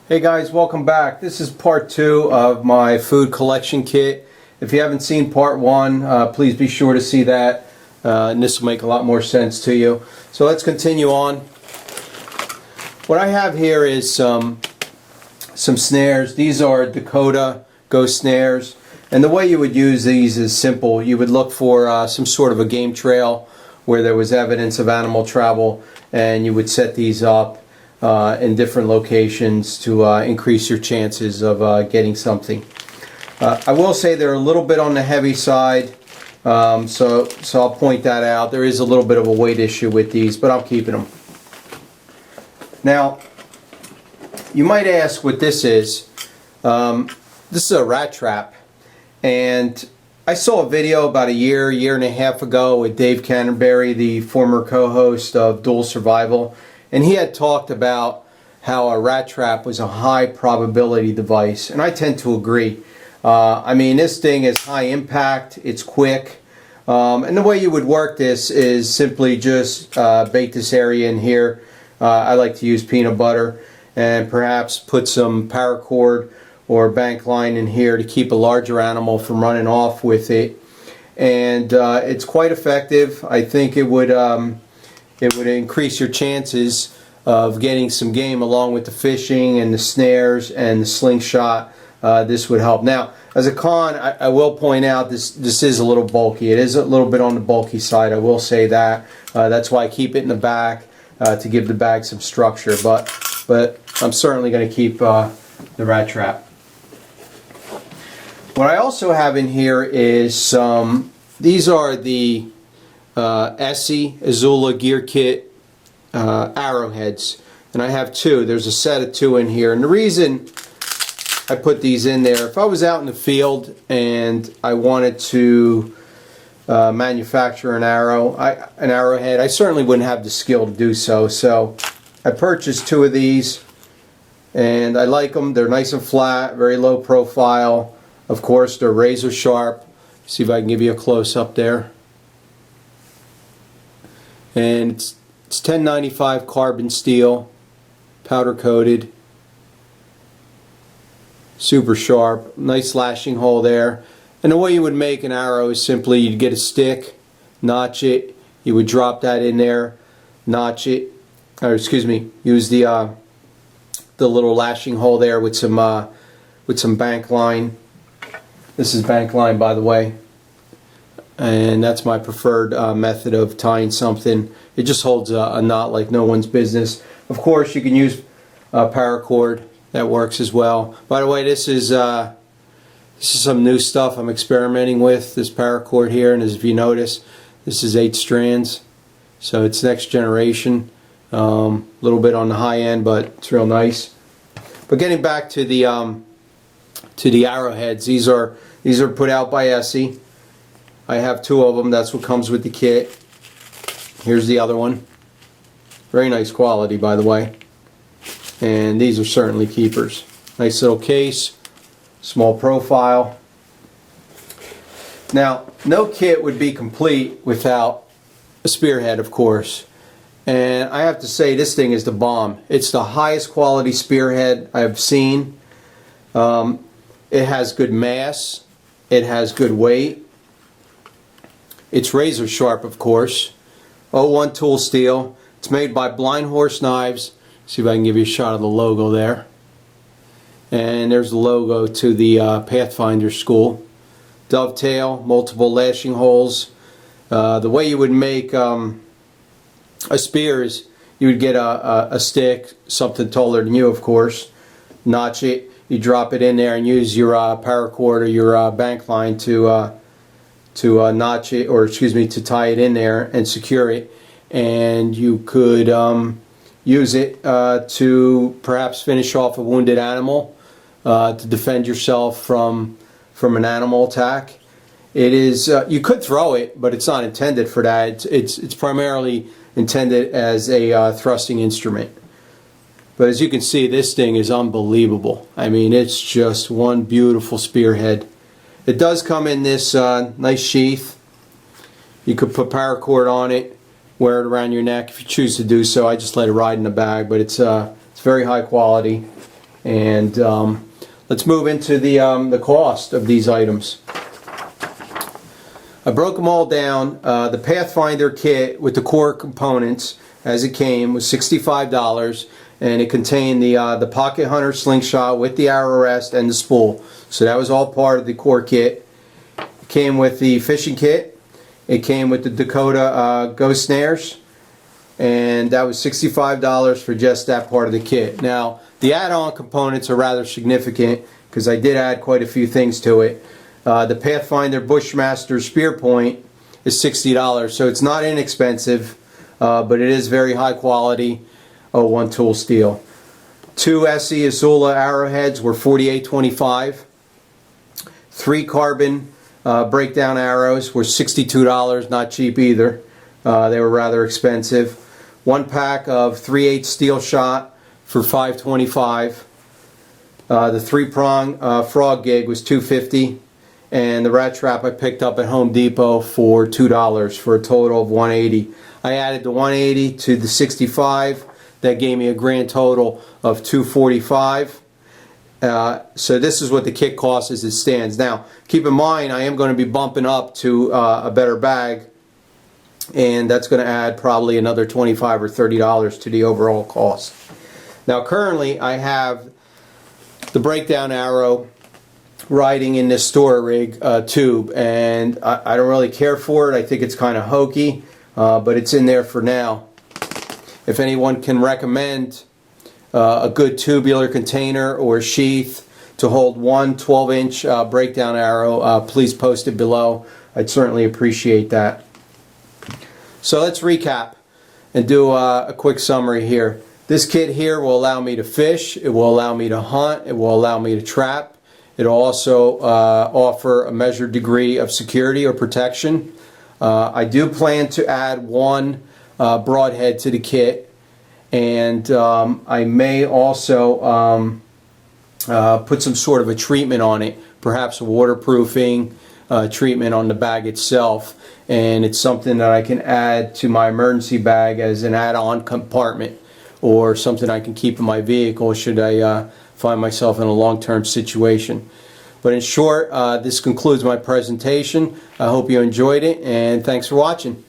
Hey guys, welcome back. This is part 2 of my food collection kit. If you haven't seen part 1, please be sure to see that, and this will make a lot more sense to you. So let's continue on. What I have here is some snares. These are Dakota Go Snares, and the way you would use these is simple. You would look for some sort of a game trail where there was evidence of animal travel, and you would set these up in different locations to increase your chances of getting something. I will say they're a little bit on the heavy side, so I'll point that out. There is a little bit of a weight issue with these, but I'm keeping them. Now, you might ask what this is. This is a rat trap, and I saw a video about a year and a half ago with Dave Canterbury, the former co-host of Dual Survival. And he had talked about how a rat trap was a high probability device, and I tend to agree. I mean, this thing is high impact, it's quick, and the way you would work this is simply just bake this area in here. I like to use peanut butter and perhaps put some paracord or bank line in here to keep a larger animal from running off with it. And it's quite effective. I think it would increase your chances of getting some game along with the fishing and the snares and the slingshot. This would help. Now, as a con, I will point out this is a little bulky. It is a little bit on the bulky side, I will say that. That's why I keep it in the back to give the bag some structure. But I'm certainly going to keep the rat trap. What I also have in here is these are the ESEE Izula gear kit Arrowheads, and I have 2. There's a set of 2 in here, and the reason I put these in there, if I was out in the field and I wanted to manufacture an arrowhead, I certainly wouldn't have the skill to do so. So I purchased 2 of these, and I like them. They're nice and flat, very low profile. Of course, they're razor sharp. See if I can give you a close up there. And it's 1095 carbon steel, powder coated, super sharp, nice lashing hole there. And the way you would make an arrow is simply you'd get a stick, notch it, you would drop that in there, notch it, or excuse me, use the little lashing hole there with some bank line. This is bank line, by the way. And that's my preferred method of tying something. It just holds a knot like no one's business. Of course, you can use paracord. That works as well. By the way, this is some new stuff I'm experimenting with, this paracord here. And as if you notice, this is 8 strands. So it's next generation. A little bit on the high end, but it's real nice. But getting back to the arrowheads, these are put out by ESEE. I have 2 of them. That's what comes with the kit. Here's the other one. Very nice quality, by the way. And these are certainly keepers. Nice little case, small profile. Now, no kit would be complete without a spearhead, of course. And I have to say, this thing is the bomb. It's the highest quality spearhead I've seen. It has good mass. It has good weight. It's razor sharp, of course. 01 tool steel. It's made by Blind Horse Knives. See if I can give you a shot of the logo there. And there's the logo to the Pathfinder school. Dovetail, multiple lashing holes. The way you would make a spear is you would get a stick, something taller than you, of course. Notch it. You drop it in there and use your paracord or your bank line to notch it, or excuse me, to tie it in there and secure it. And you could use it to perhaps finish off a wounded animal, to defend yourself from an animal attack. It is you could throw it, but it's not intended for that. It's primarily intended as a thrusting instrument. But as you can see, this thing is unbelievable. I mean, it's just one beautiful spearhead. It does come in this nice sheath. You could put paracord on it, wear it around your neck if you choose to do so. I just let it ride in the bag, but it's very high quality. And let's move into the cost of these items. I broke them all down. The Pathfinder kit with the core components as it came was $65, and it contained the Pocket Hunter Slingshot with the arrow rest and the spool. So that was all part of the core kit. It came with the fishing kit. It came with the Dakota Go Snares, and that was $65 for just that part of the kit. Now, the add-on components are rather significant because I did add quite a few things to it. The Pathfinder Bushmaster spear point is $60, so it's not inexpensive, but it is very high quality one tool steel. 2 ESEE Izula Arrowheads were $48.25. 3 carbon breakdown arrows were $62, not cheap either. They were rather expensive. 1 pack of 3/8 steel shot for $5.25. The 3-prong frog gig was $2.50. And the rat trap I picked up at Home Depot for $2 for a total of $180. I added the $180 to the $65. That gave me a grand total of $245. So this is what the kit costs as it stands. Now, keep in mind, I am going to be bumping up to a better bag, and that's going to add probably another $25 or $30 to the overall cost. Now, currently, I have the breakdown arrow riding in this store rig tube, and I don't really care for it. I think it's kind of hokey, but it's in there for now. If anyone can recommend a good tubular container or sheath to hold one 12-inch breakdown arrow, please post it below. I'd certainly appreciate that. So let's recap and do a quick summary here. This kit here will allow me to fish, it will allow me to hunt, it will allow me to trap. It will also offer a measured degree of security or protection. I do plan to add 1 broadhead to the kit, and I may also put some sort of a treatment on it, perhaps a waterproofing treatment on the bag itself, and it's something that I can add to my emergency bag as an add-on compartment, or something I can keep in my vehicle should I find myself in a long-term situation. But in short, this concludes my presentation. I hope you enjoyed it, and thanks for watching.